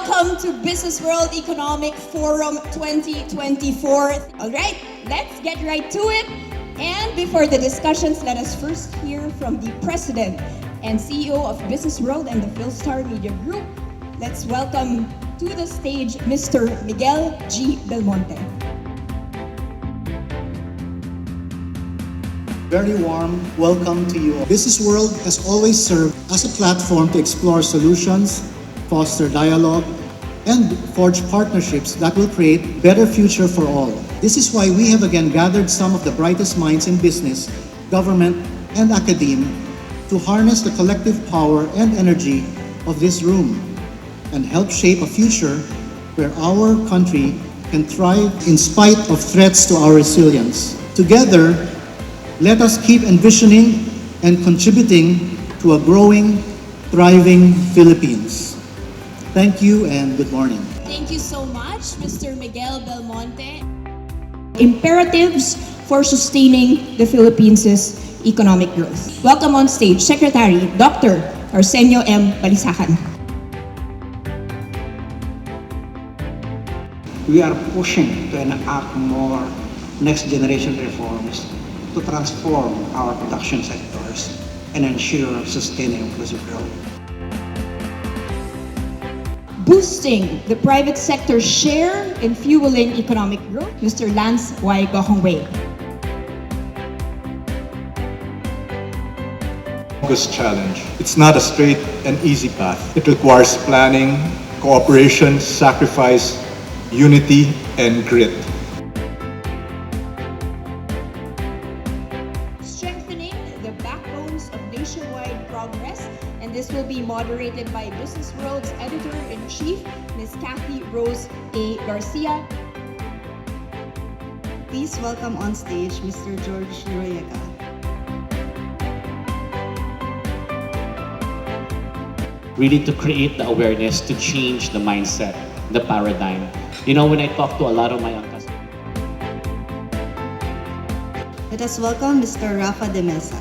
welcome to Business World Economic Forum 2024. All right, let's get right to it. And before the discussions, let us first hear from the President and CEO of Business World and the Philstar Media Group. Let's welcome to the stage Mr. Miguel G. Belmonte. Very warm welcome to you all. Business World has always served as a platform to explore solutions, foster dialogue, and forge partnerships that will create better future for all. This is why we have again gathered some of the brightest minds in business, government, and academia to harness the collective power and energy of this room and help shape a future where our country can thrive in spite of threats to our resilience. Together, let us keep envisioning and contributing to a growing, thriving Philippines. Thank you and good morning. Thank you so much, Mr. Miguel Belmonte. Imperatives for sustaining the Philippines' economic growth. Welcome on stage, Secretary Dr. Arsenio M. Balisacan. We are pushing to enact more next generation reforms to transform our production sectors and ensure sustainable inclusive growth. Boosting the private sector's share in fueling economic growth, Mr. Lance Y. Gohongwei. This challenge. It's not a straight and easy path. It requires planning, cooperation, sacrifice, unity, and grit. Strengthening the backbones of nationwide progress, and this will be moderated by Business World's Editor-in-Chief, Ms. Kathy Rose A. Garcia. Please welcome on stage Mr. George Noriega. Really to create the awareness to change the mindset, the paradigm. You know, when I talk to a lot of my young customers, Let us welcome Mr. Rafa de Mesa.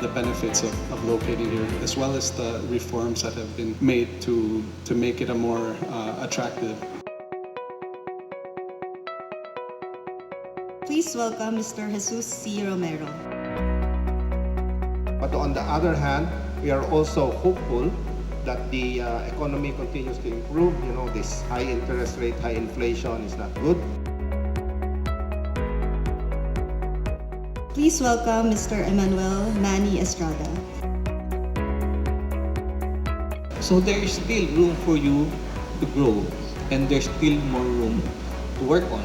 The benefits of locating here, as well as the reforms that have been made to make it a more attractive. Please welcome Mr. Jesus C. Romero. But on the other hand, we are also hopeful that the economy continues to improve. You know, this high interest rate, high inflation is not good. Please welcome Mr. Emmanuel Manny Estrada. So there is still room for you to grow, and there's still more room to work on.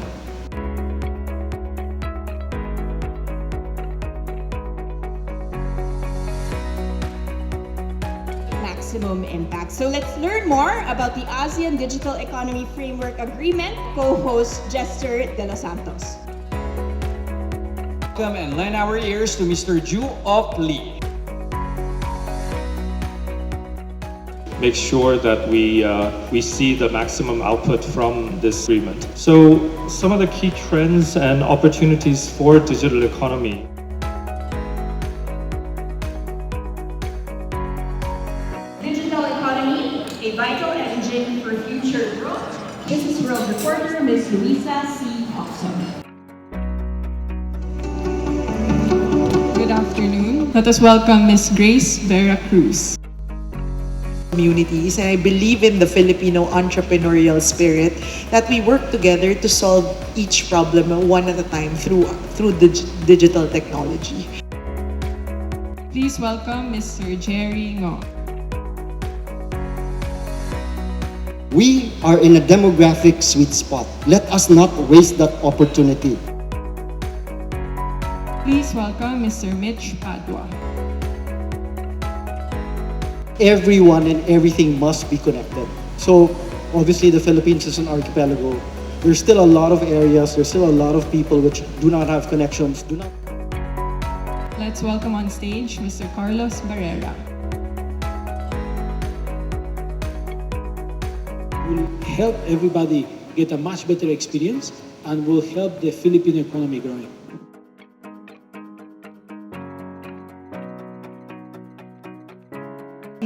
Maximum impact. So let's learn more about the ASEAN Digital Economy Framework Agreement, co-host Jester De Los Santos. Welcome and lend our ears to Mr. Ju Ok Lee. Make sure that we see the maximum output from this agreement. So some of the key trends and opportunities for digital economy. Digital economy, a vital engine for future growth. Business World reporter, Ms. Luisa C. Hobson. Good afternoon. Let us welcome Ms. Grace Vera Cruz. Communities, and I believe in the Filipino entrepreneurial spirit that we work together to solve each problem one at a time through digital technology. Please welcome Mr. Jerry Ngo. We are in a demographic sweet spot. Let us not waste that opportunity. Please welcome Mr. Mitch Padua. Everyone and everything must be connected. So obviously the Philippines is an archipelago. There's still a lot of areas, there's still a lot of people which do not have connections, Let's welcome on stage Mr. Carlos Barrera. Will help everybody get a much better experience and will help the Philippine economy growing.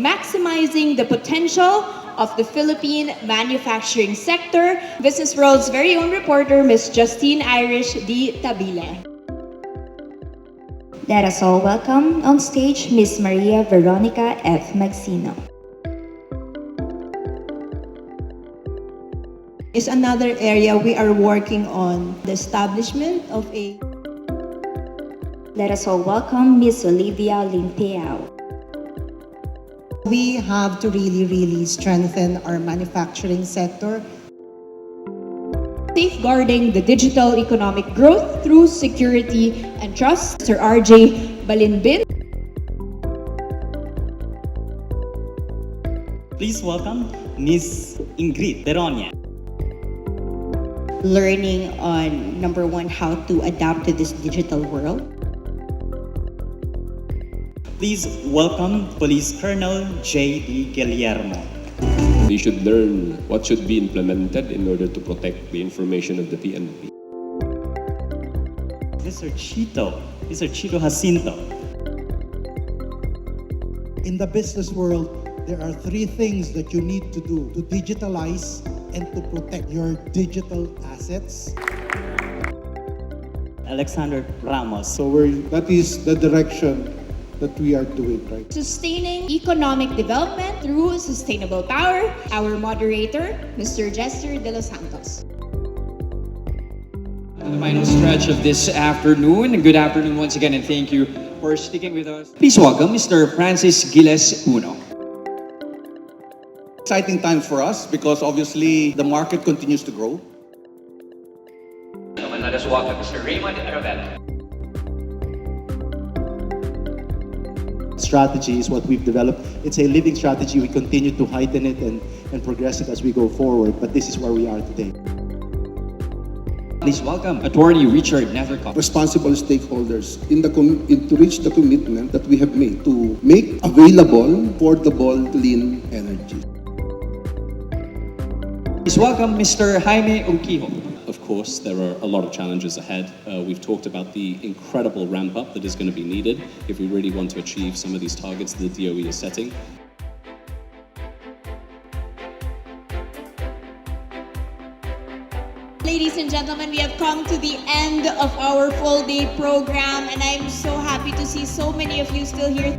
maximizing the potential of the Philippine manufacturing sector. Business World's very own reporter, Ms. Justine Irish D. Tabile. Let us all welcome on stage Ms. Maria Veronica F. Magsino. Is another area we are working on, the establishment of a... Let us all welcome Ms. Olivia Limpeao. We have to really strengthen our manufacturing sector. Safeguarding the digital economic growth through security and trust, Sir R.J. Balinbin. Please welcome Ms. Ingrid Deronia. Learning on, number one, how to adapt to this digital world. Please welcome Police Colonel J.D. Guillermo. They should learn what should be implemented in order to protect the information of the PNP. Mr. Chito Jacinto. In the business world, there are 3 things that you need to do to digitalize and to protect your digital assets. Alexander Ramos. So that is the direction that we are doing, right? Sustaining economic development through sustainable power. Our moderator, Mr. Jester De Los Santos. The final stretch of this afternoon. Good afternoon once again, and thank you for sticking with us. Please welcome Mr. Francis Giles Uno. Exciting times for us because obviously the market continues to grow. Let us welcome Mr. Raymond Aravel. Strategy is what we've developed. It's a living strategy. We continue to heighten it and progress it as we go forward, but this is where we are today. Please welcome Attorney Richard Nethercott. Responsible stakeholders to reach the commitment that we have made to make available affordable clean energy. Please welcome Mr. Jaime Unquijo. Of course, there are a lot of challenges ahead. We've talked about the incredible ramp-up that is going to be needed if we really want to achieve some of these targets that the DOE is setting. Ladies and gentlemen, we have come to the end of our full day program, and I'm so happy to see so many of you still here.